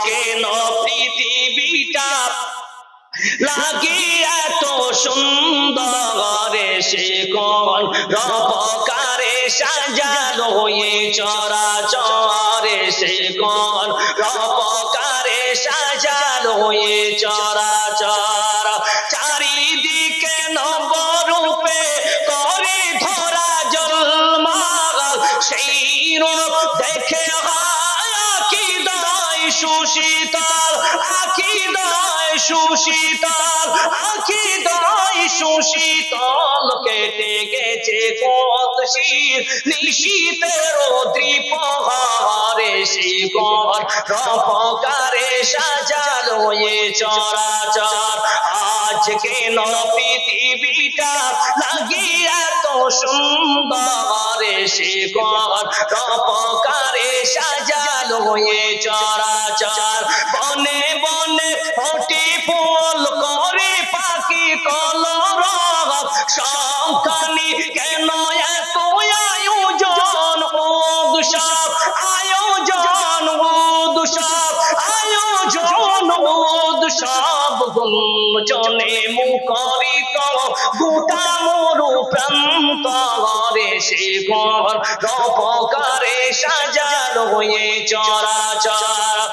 কেন পৃথিবীটা লাগে এত সুন্দর, সে কোন রূপকারে সাজালো এ চরাচর, সে কোন রূপকারে সাজালো এ চরাচর। চারিদিকে নবরূপে করে ধরা জলমাল, সেই রূপ দেখে আকিদায় সুশীতল, আকিদায় সুশীতল, আকিদায় সুশীতল। কেটে গেছে কত শীত নিশীতের দ্বিপ্রহরে, সেই কোন রূপকারে সাজালো এ চরাচর। আজ কেন পৃথিবীটা লাগে এত সুন্দর, সে কোন রূপকারে সাজালো এ চরাচর। বনে বনে ফোটে ফুল করে পাখি কলরব, সবখানি কেন এত আয়োজন উৎসব, আয়োজন উৎসব, আয়োজন উৎসব। গুঞ্জনে মুখরিত গোটা মরু প্রান্তরে, সে কোন রূপকারে সাজালো এ চরাচর।